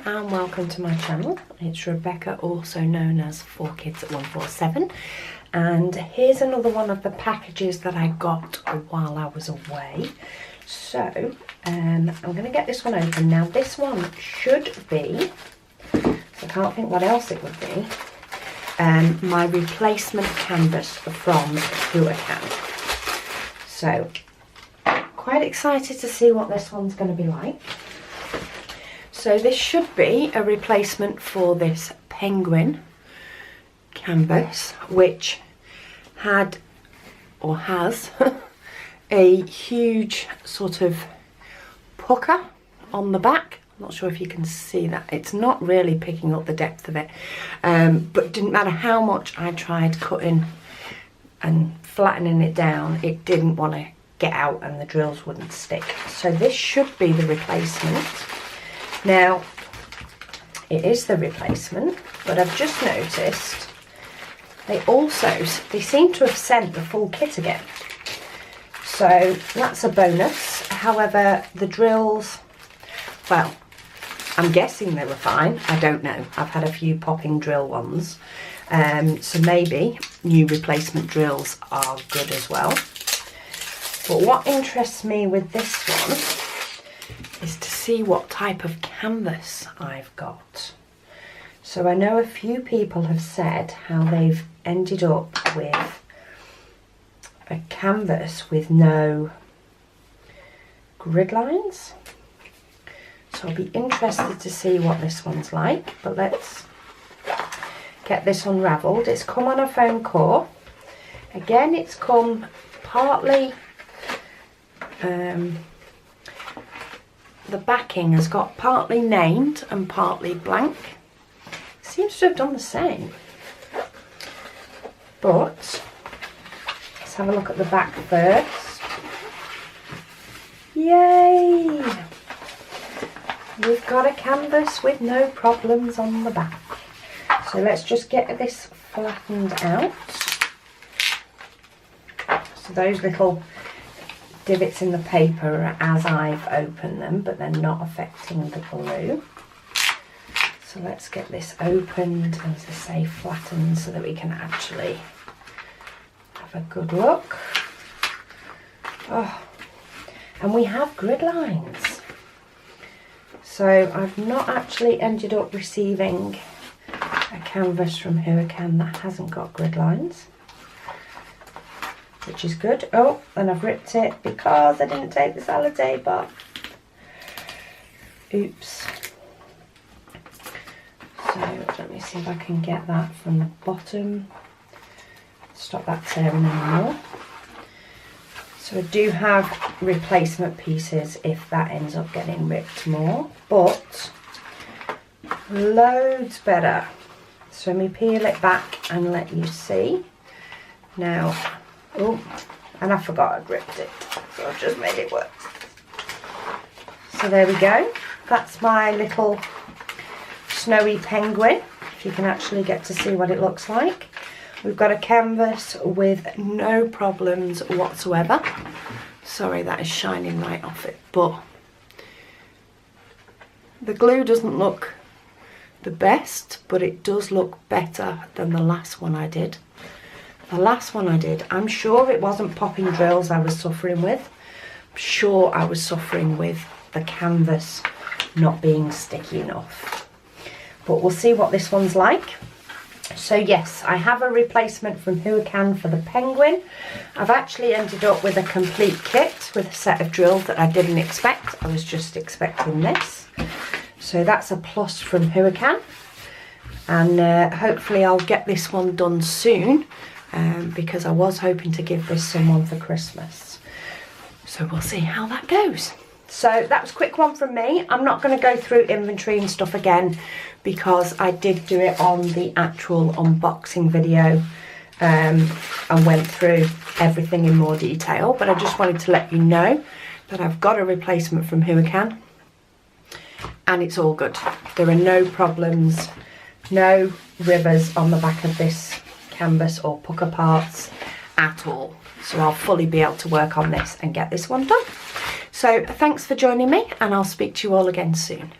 and welcome to my channel. It's Rebecca, also known as 4Kids at 147, and here's another one of the packages that I got while I was away. So I'm going to get this one open. Now this one should be, I can't think what else it would be, my replacement canvas from Huacan. So quite excited to see what this one's going to be like. So this should be a replacement for this penguin canvas, which had or has a huge sort of pucker on the back. I'm not sure if you can see that. It's not really picking up the depth of it, but it didn't matter how much I tried cutting and flattening it down, it didn't want to get out and the drills wouldn't stick. So this should be the replacement. Now it is the replacement, but I've just noticed they seem to have sent the full kit again, so that's a bonus. However, the drills, well, I'm guessing they were fine. I don't know, I've had a few popping drill ones, so maybe new replacement drills are good as well. But what interests me with this one is to see what type of canvas I've got. So I know a few people have said how they've ended up with a canvas with no grid lines. So I'll be interested to see what this one's like, but let's get this unravelled. It's come on a foam core. Again, it's come partly, the backing has got partly named and partly blank. Seems to have done the same. But let's have a look at the back first. Yay! We've got a canvas with no problems on the back. So let's just get this flattened out. So those little divots in the paper are as I've opened them, but they're not affecting the glue. So let's get this opened and, as I say, flattened so that we can actually have a good look. Oh, and we have grid lines. So I've not actually ended up receiving a canvas from Huacan that hasn't got grid lines, which is good. Oh, and I've ripped it because I didn't take the sellotape off. Oops. So let me see if I can get that from the bottom. Stop that tearing anymore. So I do have replacement pieces if that ends up getting ripped more, but loads better. So let me peel it back and let you see. Now, oh, and I forgot I'd ripped it, so I've just made it work. So there we go. That's my little snowy penguin, if you can actually get to see what it looks like. We've got a canvas with no problems whatsoever. Sorry, that is shining right off it, but the glue doesn't look the best, but it does look better than the last one I did. The last one I did, I'm sure it wasn't popping drills I was suffering with. I'm sure I was suffering with the canvas not being sticky enough. But we'll see what this one's like. So yes, I have a replacement from Huacan for the penguin. I've actually ended up with a complete kit with a set of drills that I didn't expect. I was just expecting this. So that's a plus from Huacan. And hopefully I'll get this one done soon, because I was hoping to give this someone for Christmas. So we'll see how that goes. So that was a quick one from me. I'm not going to go through inventory and stuff again because I did do it on the actual unboxing video, and went through everything in more detail, but I just wanted to let you know that I've got a replacement from Huacan and it's all good. There are no problems, no rivers on the back of this canvas or pucker parts at all. So I'll fully be able to work on this and get this one done. So thanks for joining me, and I'll speak to you all again soon.